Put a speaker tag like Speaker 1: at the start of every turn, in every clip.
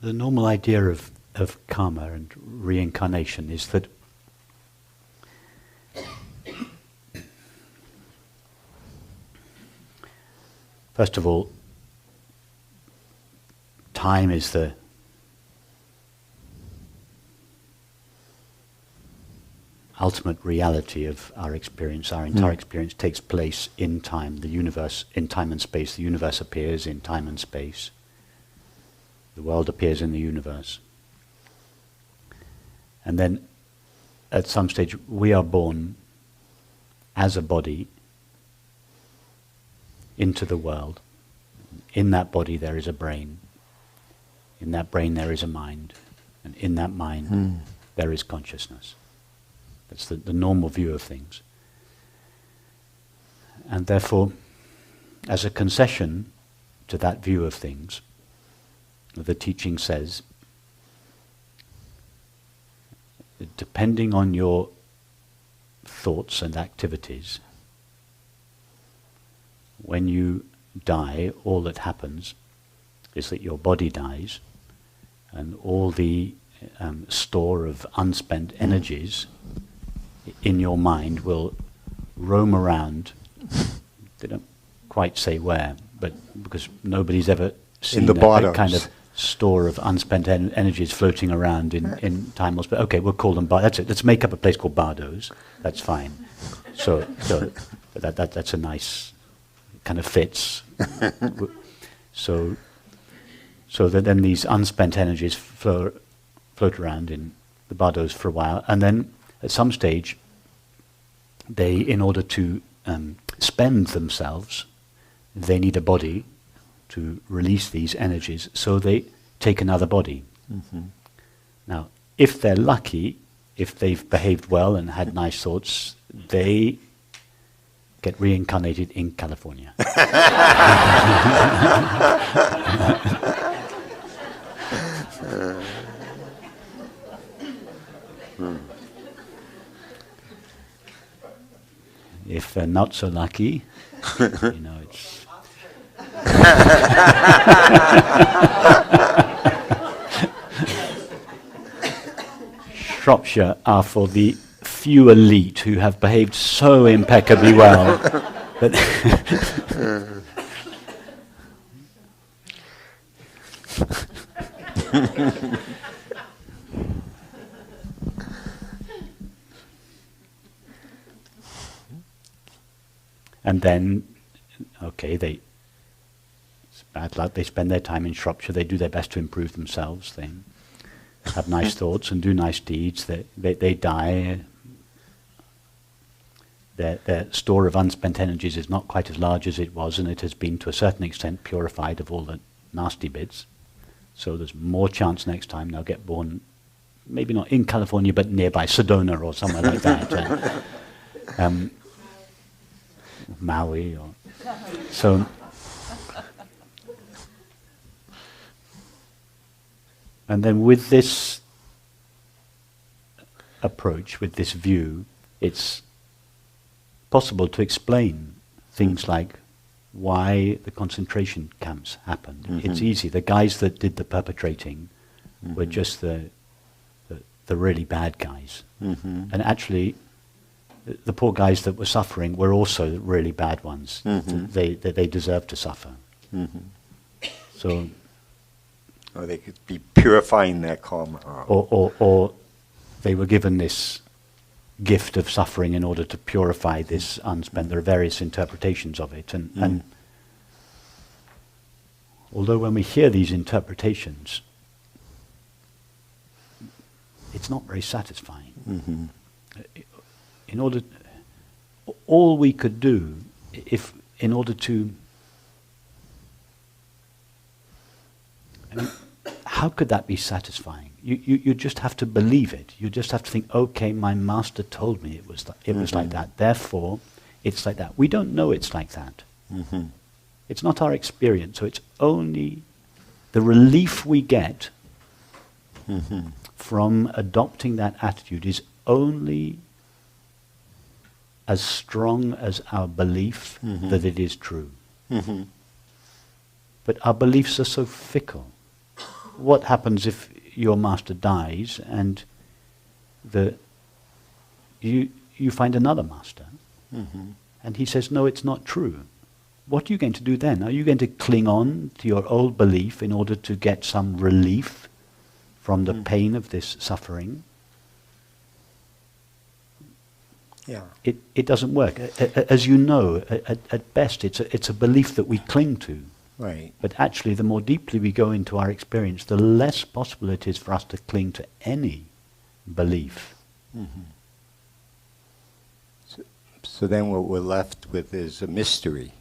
Speaker 1: The normal idea of karma and reincarnation is that first of all, time is the ultimate reality of our experience. Our entire experience takes place in time, the universe, in time and space. The universe appears in time and space. The world appears in the universe. And then, at some stage, we are born as a body into the world. In that body there is a brain. In that brain there is a mind. And in that mind there is consciousness. That's the normal view of things. And therefore, as a concession to that view of things, the teaching says, depending on your thoughts and activities, when you die, all that happens is that your body dies, and all the store of unspent energies in your mind will roam around. They don't quite say where, but because nobody's ever seen that kind of store of unspent energies floating around in time or space. Okay, we'll call them that's it. Let's make up a place called Bardos. That's fine. So that's a nice kind of fits. So that then these unspent energies float around in the Bardos for a while, and then at some stage, they, in order to spend themselves, they need a body to release these energies, so they take another body. Now, if they're lucky, if they've behaved well and had nice thoughts, they get reincarnated in California. If they're not so lucky, it's... Shropshire are for the few elite who have behaved so impeccably well that and then, okay, it's bad luck, they spend their time in Shropshire, they do their best to improve themselves, they have nice thoughts and do nice deeds, they die, their store of unspent energies is not quite as large as it was, and it has been to a certain extent purified of all the nasty bits, so there's more chance next time they'll get born, maybe not in California, but nearby Sedona or somewhere like that. Maui or so. And then with this approach, with this view, it's possible to explain things like why the concentration camps happened. It's easy. The guys that did the perpetrating were just the really bad guys. And actually, the poor guys that were suffering were also really bad ones. They deserved to suffer. So,
Speaker 2: or they could be purifying their karma.
Speaker 1: Or they were given this gift of suffering in order to purify this unspent. There are various interpretations of it. And although when we hear these interpretations, it's not very satisfying. In order, all we could do, in order to, how could that be satisfying? You just have to believe it. You just have to think, okay, my master told me it was like that. Therefore, it's like that. We don't know it's like that. It's not our experience. So it's only the relief we get from adopting that attitude is only as strong as our belief that it is true. But our beliefs are so fickle. what happens if your master dies and you find another master?
Speaker 2: Mm-hmm.
Speaker 1: And he says, no, it's not true. What are you going to do then? Are you going to cling on to your old belief in order to get some relief from the pain of this suffering?
Speaker 2: Yeah.
Speaker 1: It doesn't work. As you know, at best it's a belief that we cling to.
Speaker 2: Right.
Speaker 1: But actually, the more deeply we go into our experience, the less possible it is for us to cling to any belief.
Speaker 2: Mm-hmm. So then what we're left with is a mystery.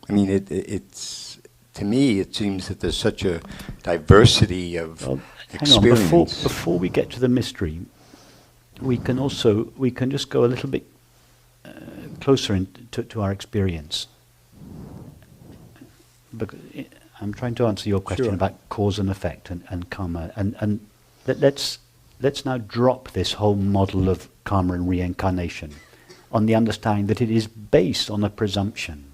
Speaker 2: I mean, it's to me, it seems that there's such a diversity of experience.
Speaker 1: Hang on, before we get to the mystery, we can just go a little bit closer to our experience. Because I'm trying to answer your question
Speaker 2: Sure.
Speaker 1: about cause and effect and karma, and let's now drop this whole model of karma and reincarnation on the understanding that it is based on a presumption.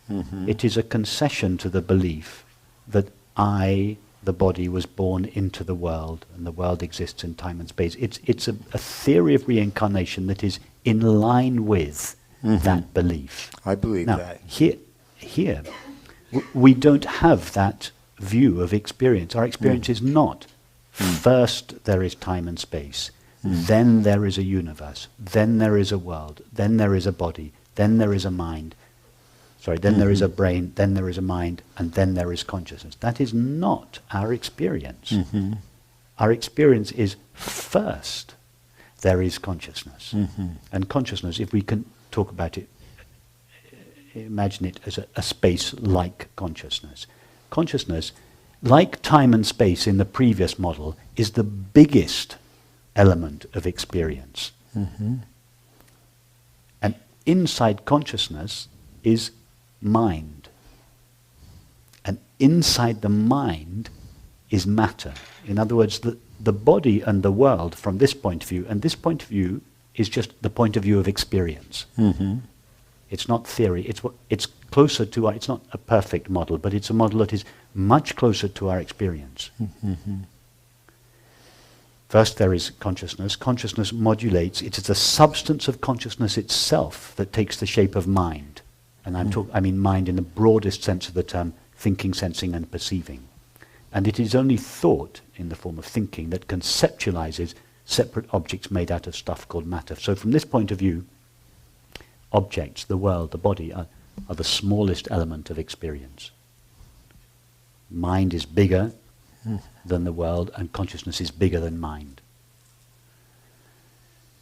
Speaker 2: Mm-hmm.
Speaker 1: It is a concession to the belief that I, the body, was born into the world and the world exists in time and space. It's a theory of reincarnation that is in line with that belief.
Speaker 2: I believe
Speaker 1: Now,
Speaker 2: that.
Speaker 1: Here, we don't have that view of experience. Our experience is not first there is time and space, then there is a universe, then there is a world, then there is a body, then there is a mind. Then there is a brain, then there is a mind, and then there is consciousness. That is not our experience.
Speaker 2: Mm-hmm.
Speaker 1: Our experience is first there is consciousness.
Speaker 2: Mm-hmm.
Speaker 1: And consciousness, if we can talk about it, imagine it as a space like consciousness. Consciousness, like time and space in the previous model, is the biggest element of experience.
Speaker 2: Mm-hmm.
Speaker 1: And inside consciousness is mind. And inside the mind is matter. In other words, the body and the world from this point of view, and this point of view is just the point of view of experience.
Speaker 2: Mm-hmm.
Speaker 1: It's not theory. It's closer to it's not a perfect model, but it's a model that is much closer to our experience.
Speaker 2: Mm-hmm.
Speaker 1: First there is consciousness. Consciousness modulates. It is the substance of consciousness itself that takes the shape of mind. And I mean mind in the broadest sense of the term, thinking, sensing, and perceiving. And it is only thought, in the form of thinking, that conceptualizes separate objects made out of stuff called matter. So from this point of view, objects, the world, the body, are the smallest element of experience. Mind is bigger than the world, and consciousness is bigger than mind.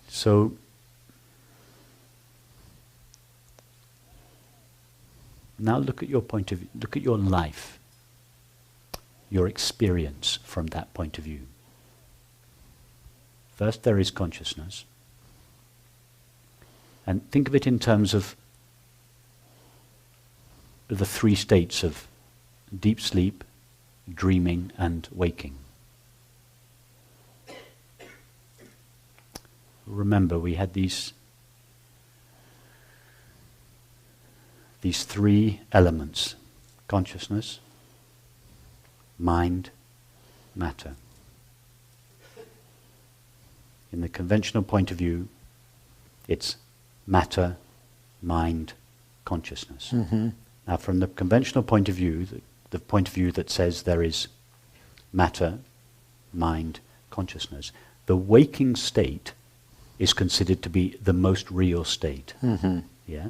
Speaker 1: So now look at your point of view, look at your life, your experience from that point of view. First there is consciousness. And think of it in terms of the three states of deep sleep, dreaming, and waking. Remember, we had these three elements: consciousness, mind, matter. In the conventional point of view, it's matter, mind, consciousness.
Speaker 2: Mm-hmm.
Speaker 1: Now, from the conventional point of view, the point of view that says there is matter, mind, consciousness, the waking state is considered to be the most real state.
Speaker 2: Mm-hmm.
Speaker 1: Yeah?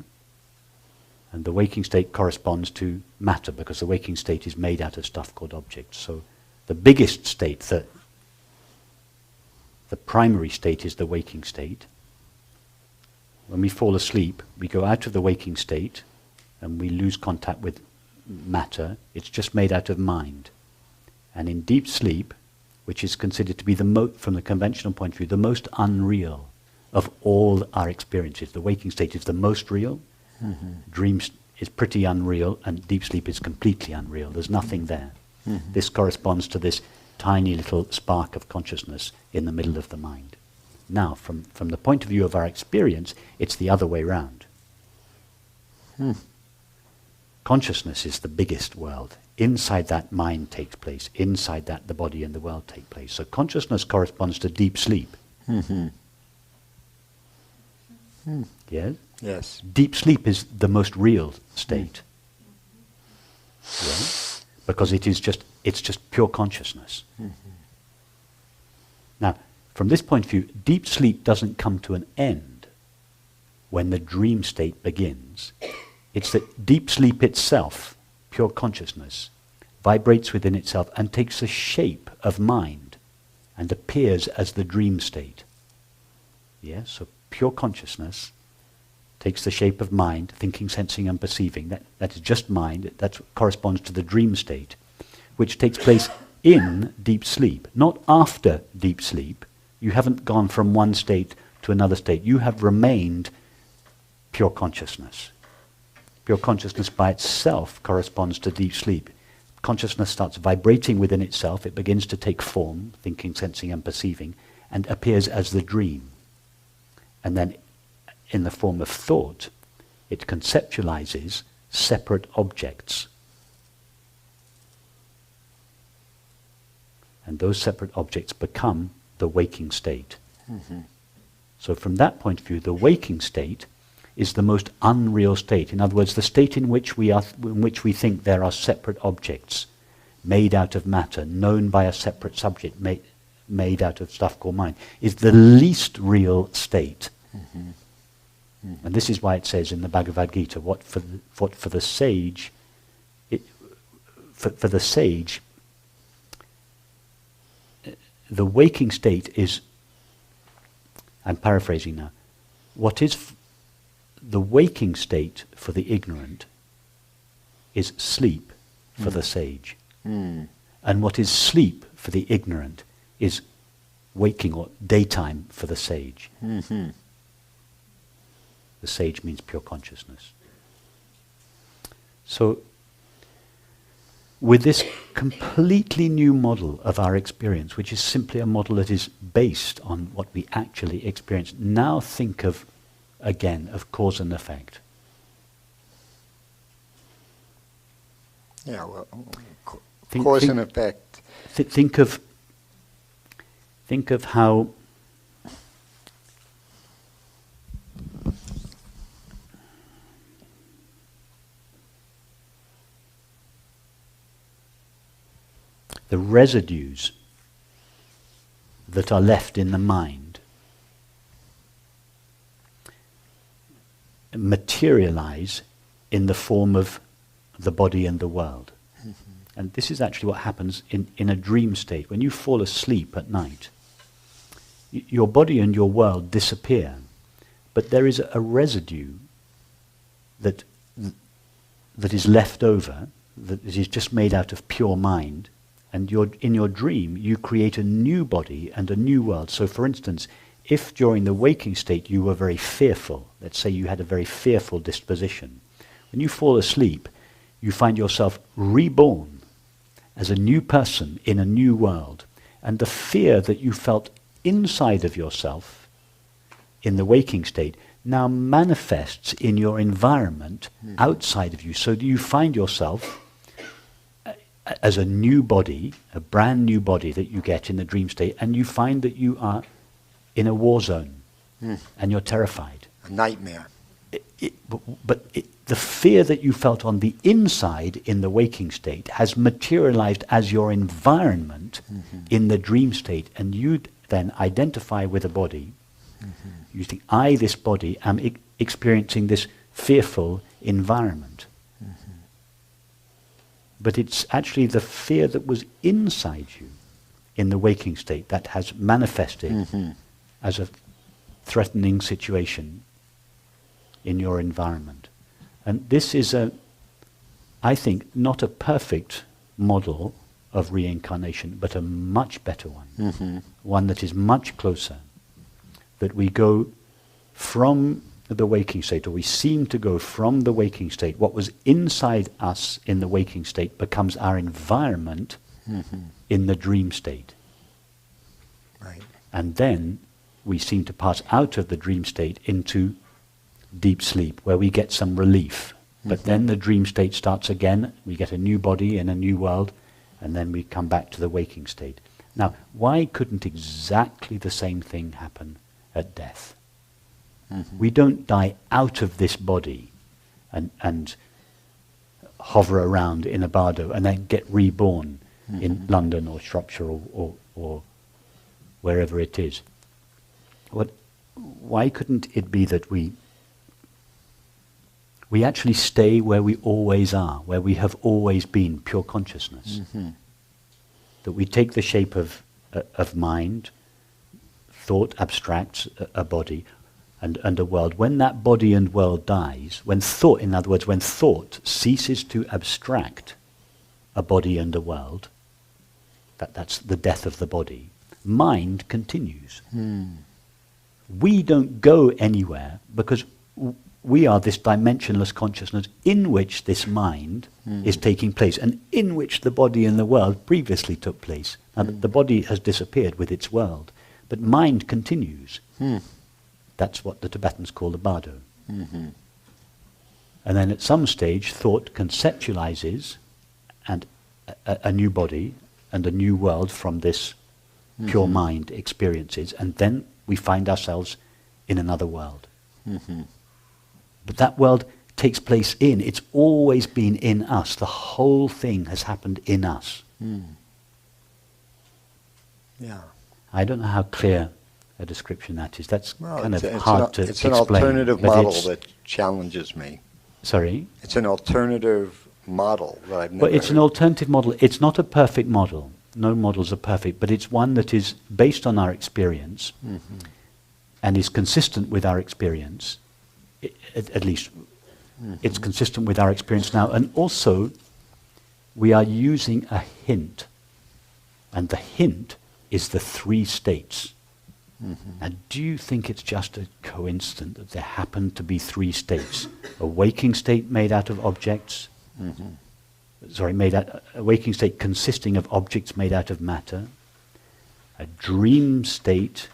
Speaker 1: And the waking state corresponds to matter, because the waking state is made out of stuff called objects. So the biggest state, the primary state, is the waking state. When we fall asleep, we go out of the waking state and we lose contact with matter. It's just made out of mind. And in deep sleep, which is considered to be from the conventional point of view, the most unreal of all our experiences, the waking state is the most real.
Speaker 2: Mm-hmm.
Speaker 1: Dreams is pretty unreal, and deep sleep is completely unreal. There's nothing there.
Speaker 2: Mm-hmm.
Speaker 1: This corresponds to this tiny little spark of consciousness in the middle of the mind. Now, from the point of view of our experience, it's the other way round. Consciousness is the biggest world. inside that mind takes place, inside that the body and the world take place. So consciousness corresponds to deep sleep.
Speaker 2: Mm-hmm.
Speaker 1: Yes?
Speaker 2: Yes.
Speaker 1: Deep sleep is the most real state. Yeah? Because it's just pure consciousness. Now, from this point of view, deep sleep doesn't come to an end when the dream state begins. It's that deep sleep itself, pure consciousness, vibrates within itself and takes the shape of mind and appears as the dream state. Yes, so pure consciousness takes the shape of mind, thinking, sensing and perceiving. That is just mind. That corresponds to the dream state, which takes place in deep sleep, not after deep sleep. You haven't gone from one state to another state. You have remained pure consciousness. Pure consciousness by itself corresponds to deep sleep. Consciousness starts vibrating within itself. It begins to take form, thinking, sensing and perceiving, and appears as the dream. And then in the form of thought, it conceptualizes separate objects. And those separate objects become the waking state. Mm-hmm. So from that point of view, the waking state is the most unreal state. In other words, the state in which we think there are separate objects made out of matter, known by a separate subject, made out of stuff called mind, is the least real state. Mm-hmm. Mm-hmm. And this is why it says in the Bhagavad Gita, what for the sage, for the sage, the waking state is, I'm paraphrasing now, what is the waking state for the ignorant is sleep for the sage. Mm. And what is sleep for the ignorant is waking or daytime for the sage. Mm-hmm. The sage means pure consciousness. So, with this completely new model of our experience, which is simply a model that is based on what we actually experience, now think of, again, of cause and effect.
Speaker 2: Yeah, well, cause and effect.
Speaker 1: Think of how the residues that are left in the mind materialize in the form of the body and the world. Mm-hmm. And this is actually what happens in a dream state. When you fall asleep at night, your body and your world disappear, but there is a residue that is left over, that is just made out of pure mind, and in your dream you create a new body and a new world. So for instance, if during the waking state you were very fearful, let's say you had a very fearful disposition, when you fall asleep, you find yourself reborn as a new person in a new world. And the fear that you felt inside of yourself in the waking state now manifests in your environment outside of you. So you find yourself as a new body, a brand new body that you get in the dream state, and you find that you are in a war zone and you're terrified.
Speaker 2: A nightmare.
Speaker 1: But the fear that you felt on the inside in the waking state has materialized as your environment in the dream state, and you then identify with a body. You think, I, this body, am experiencing this fearful environment. But it's actually the fear that was inside you in the waking state that has manifested as a threatening situation in your environment. And this is I think, not a perfect model of reincarnation, but a much better one. One that is much closer. That we go from the waking state, or we seem to go from the waking state. What was inside us in the waking state becomes our environment in the dream state.
Speaker 2: Right.
Speaker 1: And then we seem to pass out of the dream state into deep sleep, where we get some relief But then the dream state starts again, we get a new body in a new world, and then we come back to the waking state. Now, why couldn't exactly the same thing happen at death? We don't die out of this body and hover around in a bardo and then get reborn in London or Shropshire or wherever it is. Why couldn't it be that we actually stay where we always are, where we have always been, pure consciousness? That we take the shape of mind, thought abstracts a body and a world. When that body and world dies, when thought, in other words, when thought ceases to abstract a body and a world, that's the death of the body, mind continues. We don't go anywhere because we are this dimensionless consciousness in which this mind is taking place and in which the body and the world previously took place. Now, the body has disappeared with its world, but mind continues. That's what the Tibetans call the bardo. And then at some stage, thought conceptualizes and a new body and a new world from this pure mind experiences, and then we find ourselves in another world. But that world takes place it's always been in us. The whole thing has happened in us.
Speaker 2: Yeah.
Speaker 1: I don't know how clear a description that is. That's hard to explain.
Speaker 2: It's an alternative model that challenges me.
Speaker 1: Sorry?
Speaker 2: It's an alternative model that I've never
Speaker 1: Well, it's an alternative model. It's not a perfect model. No models are perfect, but it's one that is based on our experience and is consistent with our experience, at least it's consistent with our experience now. And also, we are using a hint, and the hint is the 3 states. And do you think it's just a coincidence that there happen to be 3 states? A waking state made out of objects, a waking state consisting of objects made out of matter, a dream state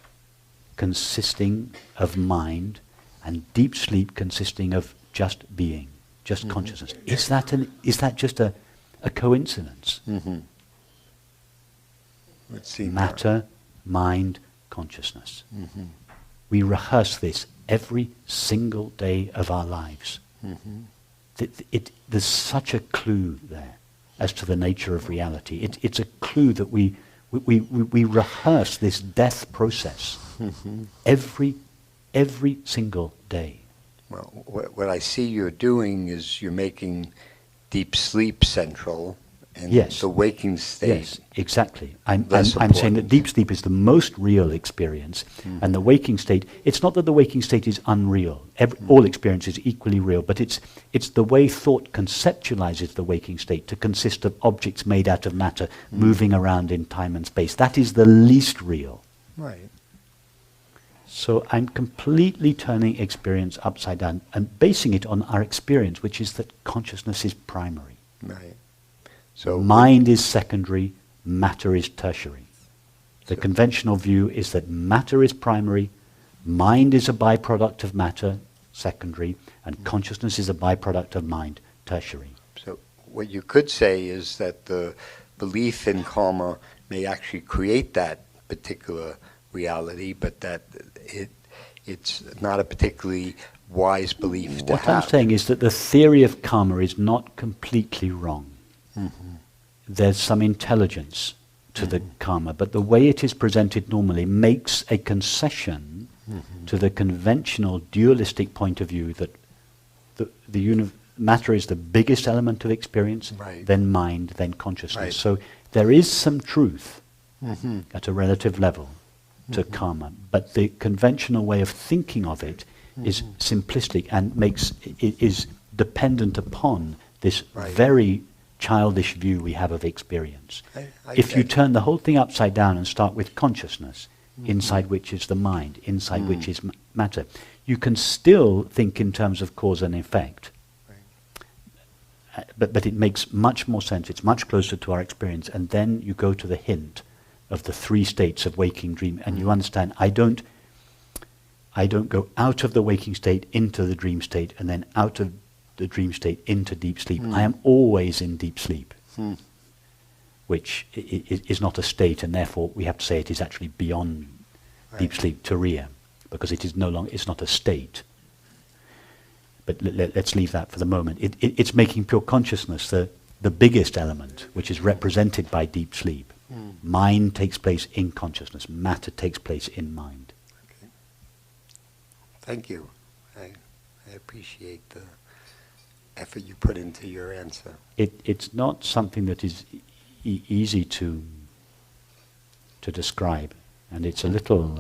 Speaker 1: consisting of mind, and deep sleep consisting of just being, just consciousness. Is that just a coincidence? Matter, mind, consciousness. We rehearse this every single day of our lives. There's such a clue there as to the nature of reality. It's a clue that we rehearse this death process every single day.
Speaker 2: Well, what I see you're doing is you're making deep sleep central and the waking state.
Speaker 1: Yes, exactly. I'm saying that deep sleep is the most real experience, and the waking state, it's not that the waking state is unreal. All experience is equally real, but it's the way thought conceptualizes the waking state to consist of objects made out of matter moving around in time and space. That is the least real.
Speaker 2: Right.
Speaker 1: So I'm completely turning experience upside down and basing it on our experience, which is that consciousness is primary.
Speaker 2: Right. So
Speaker 1: mind is secondary, matter is tertiary. The conventional view is that matter is primary, mind is a byproduct of matter, secondary, and consciousness is a byproduct of mind, tertiary.
Speaker 2: So what you could say is that the belief in karma may actually create that particular reality, but that it's not a particularly wise belief to have.
Speaker 1: What I'm saying is that the theory of karma is not completely wrong. There's some intelligence to the karma, but the way it is presented normally makes a concession to the conventional dualistic point of view that matter is the biggest element of experience, then mind, then consciousness. So there is some truth at a relative level to karma, but the conventional way of thinking of it is simplistic and is dependent upon this very childish view we have of experience. If you turn the whole thing upside down and start with consciousness, inside which is the mind, inside which is matter, you can still think in terms of cause and effect. But it makes much more sense, it's much closer to our experience, and then you go to the hint of the 3 states of waking, dream, and you understand, I don't go out of the waking state into the dream state, and then out of the dream state into deep sleep. I am always in deep sleep, which is not a state, and therefore we have to say it is actually beyond deep sleep, turiya, because it is no longer, it's not a state. But let's leave that for the moment. It's making pure consciousness the biggest element, which is represented by deep sleep. Mind takes place in consciousness. Matter takes place in mind.
Speaker 2: Okay. Thank you. I appreciate the effort you put into your answer.
Speaker 1: It's not something that is easy to describe, and it's a little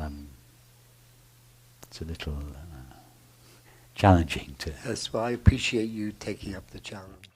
Speaker 1: challenging to.
Speaker 2: Yes, well, I appreciate you taking up the challenge.